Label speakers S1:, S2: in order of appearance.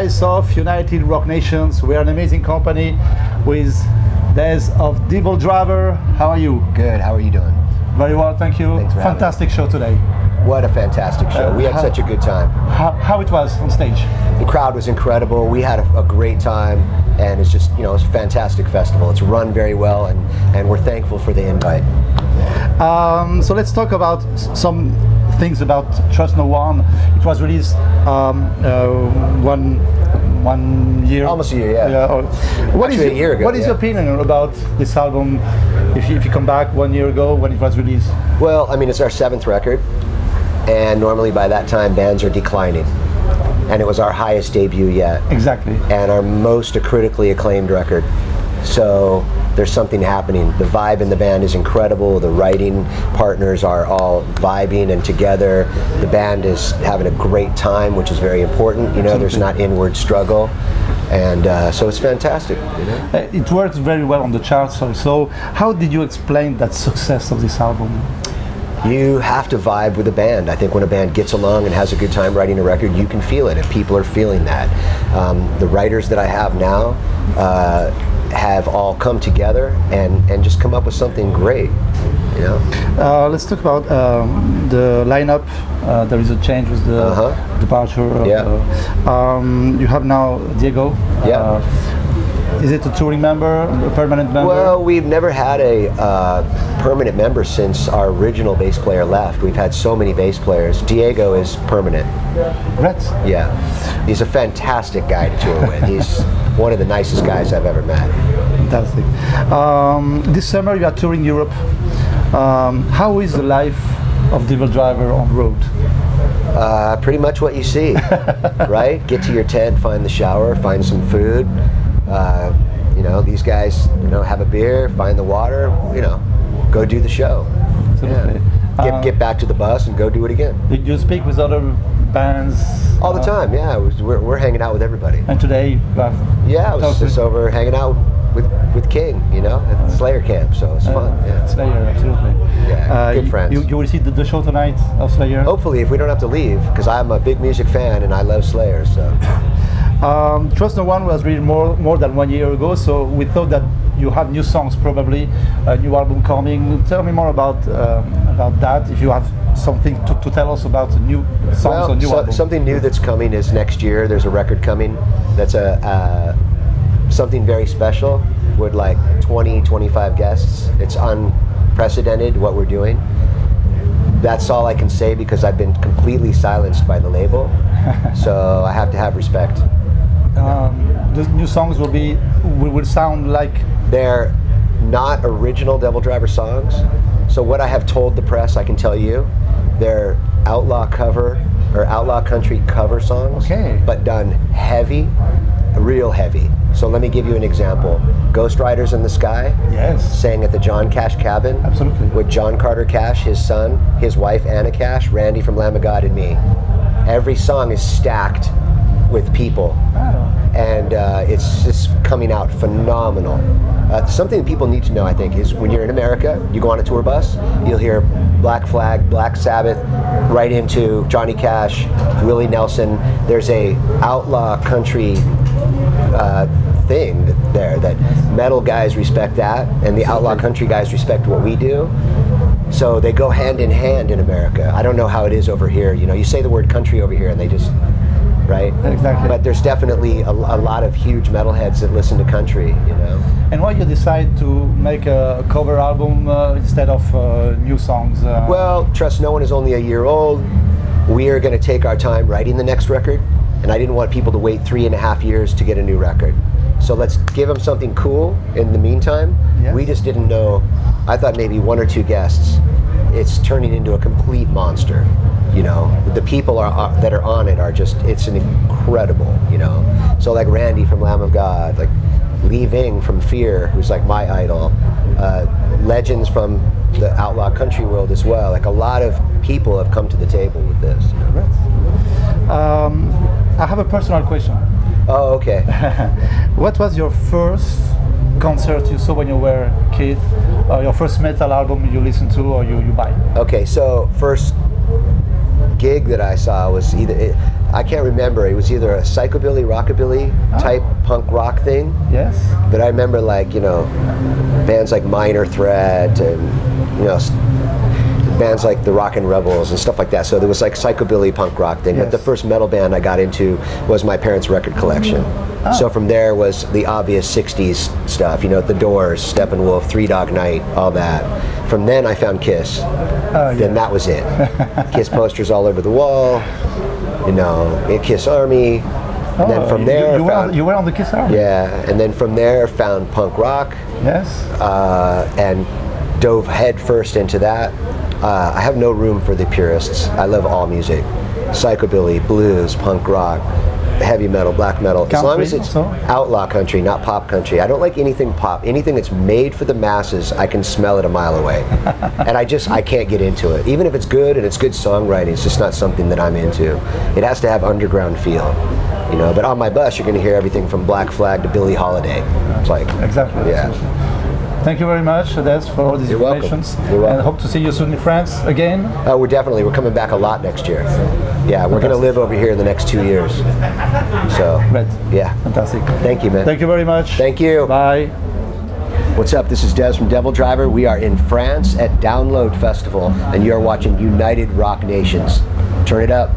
S1: guys of United Rock Nations. We are an amazing company with Dez of DevilDriver. How are you?
S2: Good. How are you doing?
S1: Very well, thank you.
S2: Thanks for
S1: Fantastic show today.
S2: What a fantastic show. We had such a good time.
S1: How it was on stage?
S2: The crowd was incredible. We had a great time, and it's just, it's a fantastic festival. It's run very well, and we're thankful for the invite.
S1: So let's talk about some things about Trust No One. It was released 1 year.
S2: Almost a year, yeah.
S1: What is
S2: a year ago.
S1: What is your opinion about this album? If you come back 1 year ago when it was released?
S2: Well, I mean, it's our 7th record, and normally by that time bands are declining. And it was our highest debut yet.
S1: Exactly.
S2: And our most critically acclaimed record. So there's something happening. The vibe in the band is incredible. The writing partners are all vibing and together. The band is having a great time, which is very important. There's not inward struggle. And so it's fantastic.
S1: It works very well on the charts also. How did you explain that success of this album?
S2: You have to vibe with a band. I think when a band gets along and has a good time writing a record, you can feel it, and people are feeling that. The writers that I have now have all come together and just come up with something great.
S1: Let's talk about the lineup. There is a change with the departure. You have now Diego. Is it a touring member, a permanent member?
S2: Well, we've never had a permanent member since our original bass player left. We've had so many bass players. Diego is permanent.
S1: Right.
S2: Yeah. He's a fantastic guy to tour with. He's one of the nicest guys I've ever met.
S1: Fantastic. This summer you are touring Europe. How is the life of DevilDriver on the road?
S2: Pretty much what you see, right? Get to your tent, find the shower, find some food. These guys, have a beer, find the water, go do the show.
S1: Absolutely.
S2: Yeah. Get back to the bus and go do it again.
S1: Did you speak with other bands?
S2: All the time, yeah. We're hanging out with everybody.
S1: And today?
S2: Yeah, I was just over hanging out with King, at Slayer camp, so it's fun. Yeah.
S1: Slayer, absolutely.
S2: Yeah, good friends.
S1: You will see the show tonight of Slayer?
S2: Hopefully, if we don't have to leave, because I'm a big music fan and I love Slayer, so.
S1: Trust No One was released more than 1 year ago, so we thought that you have new songs, probably a new album coming. Tell me more about that. If you have something to tell us about new songs or new album.
S2: Something new that's coming is next year. There's a record coming that's something very special with like 20-25 guests. It's unprecedented what we're doing. That's all I can say because I've been completely silenced by the label, so I have to have respect.
S1: The new songs will sound like...
S2: They're not original DevilDriver songs, so what I have told the press, I can tell you, they're outlaw country cover songs, but done heavy, real heavy. So let me give you an example. Ghost Riders in the Sky, sang at the John Cash Cabin.
S1: Absolutely.
S2: With John Carter Cash, his son, his wife Anna Cash, Randy from Lamb of God, and me. Every song is stacked with people, and it's just coming out phenomenal. Something that people need to know, I think, is when you're in America, you go on a tour bus, you'll hear Black Flag, Black Sabbath, right into Johnny Cash, Willie Nelson. There's a outlaw country thing there that metal guys respect that, and the outlaw country guys respect what we do. So they go hand in hand in America. I don't know how it is over here. You say the word country over here and they just, right?
S1: Exactly.
S2: But there's definitely a lot of huge metalheads that listen to country,
S1: And why you decide to make a cover album instead of new songs?
S2: Well, Trust No One is only a year old. We are going to take our time writing the next record, and I didn't want people to wait 3.5 years to get a new record. So let's give them something cool in the meantime. We just didn't know. I thought maybe 1 or 2 guests. It's turning into a complete monster. The people that are on it are just, it's an incredible, So like Randy from Lamb of God, like Lee Ving from Fear, who's like my idol, legends from the outlaw country world as well. Like a lot of people have come to the table with this.
S1: I have a personal question.
S2: Oh, okay.
S1: What was your first concert you saw when you were a kid? Your first metal album you listened to or you buy?
S2: Okay, so first gig that I saw was I can't remember. It was either a psychobilly, rockabilly type punk rock thing.
S1: Yes.
S2: But I remember, like, you know, bands like Minor Threat and, you know, bands like the Rockin' Rebels and stuff like that. So there was like psychobilly punk rock thing.
S1: Yes.
S2: But the first metal band I got into was my parents' record collection.
S1: Oh.
S2: So from there was the obvious 60s stuff, you know, The Doors, Steppenwolf, Three Dog Night, all that. From then I found Kiss. Then that was it. Kiss posters all over the wall, you know, Kiss Army. And then from there
S1: you were on the Kiss Army.
S2: Yeah, and then from there found punk rock.
S1: Yes.
S2: And dove head first into that. I have no room for the purists. I love all music. Psychobilly, blues, punk rock, heavy metal, black metal.
S1: Country,
S2: as long as it's
S1: also?
S2: outlaw country, not pop country. I don't like anything pop. Anything that's made for the masses, I can smell it a mile away. And I can't get into it. Even if it's good and it's good songwriting, it's just not something that I'm into. It has to have underground feel. You know, but on my bus, you're going to hear everything from Black Flag to Billie Holiday. It's like,
S1: exactly.
S2: Yeah.
S1: Thank you very much, Dez, for all these informations.
S2: You're welcome.
S1: And hope to see you soon in France again.
S2: We're coming back a lot next year. Yeah, we're going to live over here in the next 2 years. So,
S1: Great.
S2: Yeah.
S1: Fantastic.
S2: Thank you, man.
S1: Thank you very much.
S2: Thank you.
S1: Bye.
S2: What's up? This is Dez from DevilDriver. We are in France at Download Festival, and you're watching United Rock Nations. Turn it up.